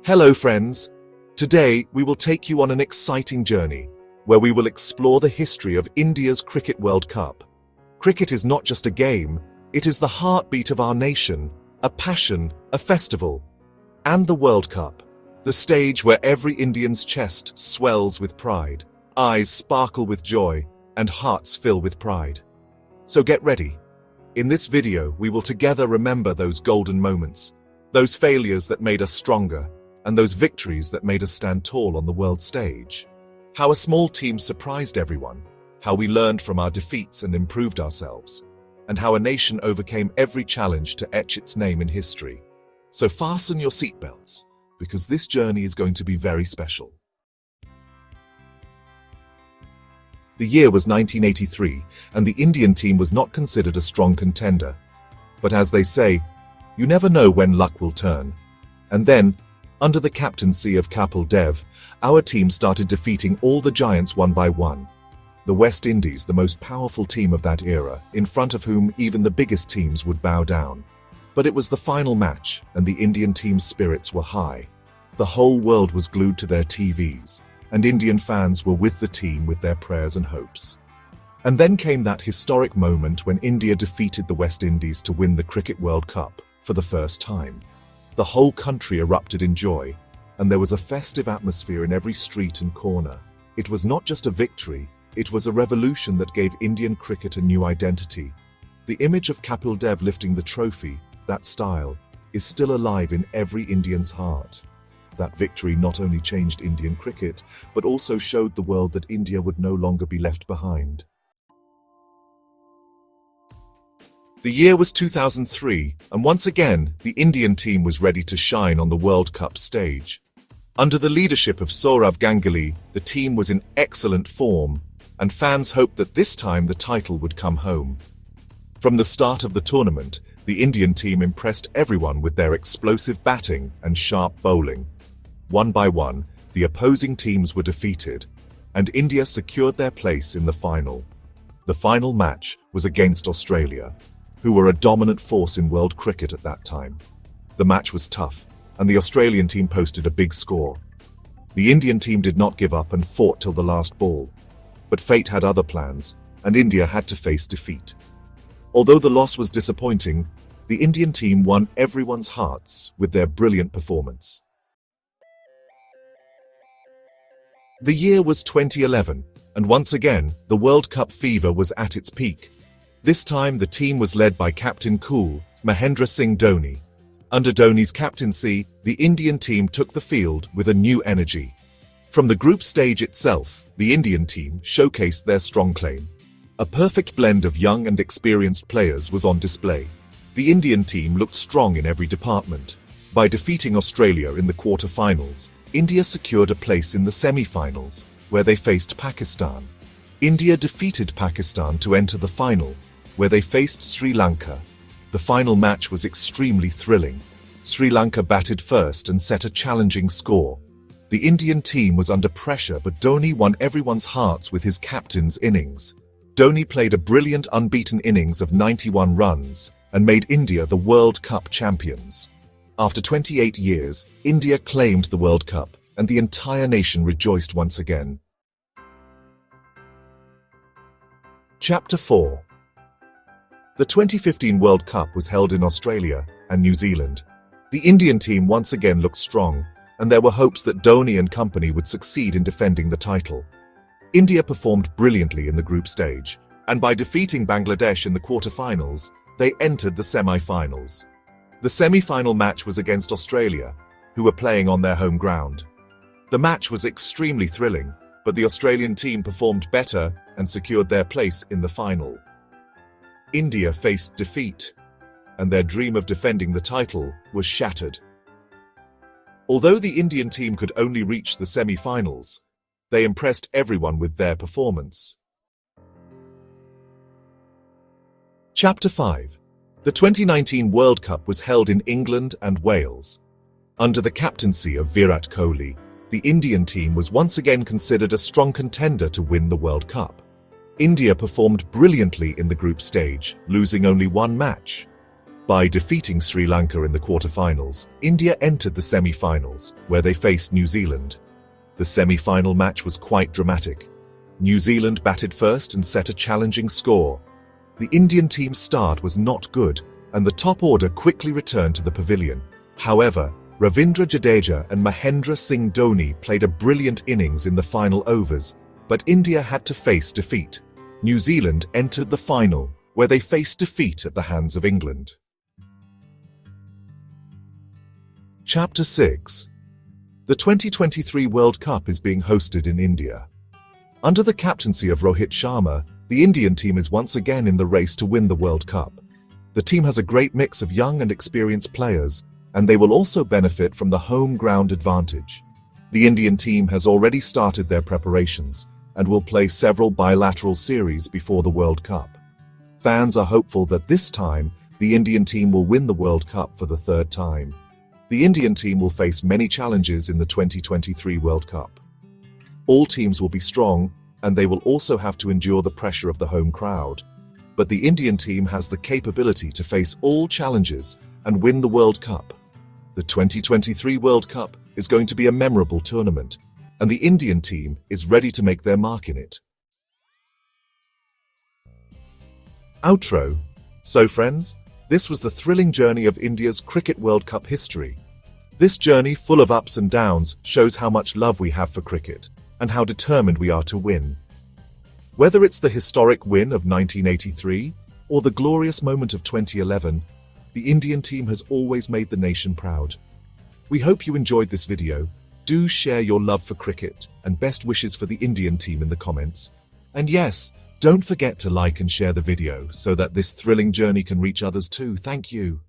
Hello friends! Today we will take you on an exciting journey where we will explore the history of India's Cricket World Cup. Cricket is not just a game, it is the heartbeat of our nation, a passion, a festival. And the World Cup, the stage where every Indian's chest swells with pride, eyes sparkle with joy, and hearts fill with pride. So get ready. In this video we will together remember those golden moments, those failures that made us stronger, and those victories that made us stand tall on the world stage. How a small team surprised everyone, how we learned from our defeats and improved ourselves, and how a nation overcame every challenge to etch its name in history. So fasten your seatbelts, because this journey is going to be very special. The year was 1983, and the Indian team was not considered a strong contender. But as they say, you never know when luck will turn. And then, under the captaincy of Kapil Dev, our team started defeating all the giants one by one. The West Indies, the most powerful team of that era, in front of whom even the biggest teams would bow down. But it was the final match, and the Indian team's spirits were high. The whole world was glued to their TVs, and Indian fans were with the team with their prayers and hopes. And then came that historic moment when India defeated the West Indies to win the Cricket World Cup for the first time. The whole country erupted in joy, and there was a festive atmosphere in every street and corner. It was not just a victory, it was a revolution that gave Indian cricket a new identity. The image of Kapil Dev lifting the trophy, that style, is still alive in every Indian's heart. That victory not only changed Indian cricket, but also showed the world that India would no longer be left behind. The year was 2003, and once again, the Indian team was ready to shine on the World Cup stage. Under the leadership of Sourav Ganguly, the team was in excellent form, and fans hoped that this time the title would come home. From the start of the tournament, the Indian team impressed everyone with their explosive batting and sharp bowling. One by one, the opposing teams were defeated, and India secured their place in the final. The final match was against Australia, who were a dominant force in world cricket at that time. The match was tough, and the Australian team posted a big score. The Indian team did not give up and fought till the last ball. But fate had other plans, and India had to face defeat. Although the loss was disappointing, the Indian team won everyone's hearts with their brilliant performance. The year was 2011, and once again, the World Cup fever was at its peak. This time, the team was led by Captain Cool, Mahendra Singh Dhoni. Under Dhoni's captaincy, the Indian team took the field with a new energy. From the group stage itself, the Indian team showcased their strong claim. A perfect blend of young and experienced players was on display. The Indian team looked strong in every department. By defeating Australia in the quarter-finals, India secured a place in the semi-finals, where they faced Pakistan. India defeated Pakistan to enter the final, where they faced Sri Lanka. The final match was extremely thrilling. Sri Lanka batted first and set a challenging score. The Indian team was under pressure, but Dhoni won everyone's hearts with his captain's innings. Dhoni played a brilliant unbeaten innings of 91 runs and made India the World Cup champions. After 28 years, India claimed the World Cup, and the entire nation rejoiced once again. Chapter 4. The 2015 World Cup was held in Australia and New Zealand. The Indian team once again looked strong, and there were hopes that Dhoni and company would succeed in defending the title. India performed brilliantly in the group stage, and by defeating Bangladesh in the quarter-finals, they entered the semi-finals. The semi-final match was against Australia, who were playing on their home ground. The match was extremely thrilling, but the Australian team performed better and secured their place in the final. India faced defeat, and their dream of defending the title was shattered. Although the Indian team could only reach the semi-finals, they impressed everyone with their performance. Chapter 5. The 2019 World Cup was held in England and Wales. Under the captaincy of Virat Kohli, the Indian team was once again considered a strong contender to win the World Cup. India performed brilliantly in the group stage, losing only one match. By defeating Sri Lanka in the quarterfinals, India entered the semi-finals, where they faced New Zealand. The semi-final match was quite dramatic. New Zealand batted first and set a challenging score. The Indian team's start was not good, and the top order quickly returned to the pavilion. However, Ravindra Jadeja and Mahendra Singh Dhoni played a brilliant innings in the final overs, but India had to face defeat. New Zealand entered the final, where they faced defeat at the hands of England. Chapter 6. The 2023 World Cup is being hosted in India. Under the captaincy of Rohit Sharma, the Indian team is once again in the race to win the World Cup. The team has a great mix of young and experienced players, and they will also benefit from the home ground advantage. The Indian team has already started their preparations and will play several bilateral series before the World Cup. Fans are hopeful that this time, the Indian team will win the World Cup for the third time. The Indian team will face many challenges in the 2023 World Cup. All teams will be strong, and they will also have to endure the pressure of the home crowd. But the Indian team has the capability to face all challenges and win the World Cup. The 2023 World Cup is going to be a memorable tournament, and the Indian team is ready to make their mark in it. Outro. So friends, this was the thrilling journey of India's Cricket World Cup history. This journey, full of ups and downs, shows how much love we have for cricket and how determined we are to win. Whether it's the historic win of 1983 or the glorious moment of 2011, the Indian team has always made the nation proud. We hope you enjoyed this video. Do share your love for cricket and best wishes for the Indian team in the comments. And yes, don't forget to like and share the video so that this thrilling journey can reach others too. Thank you.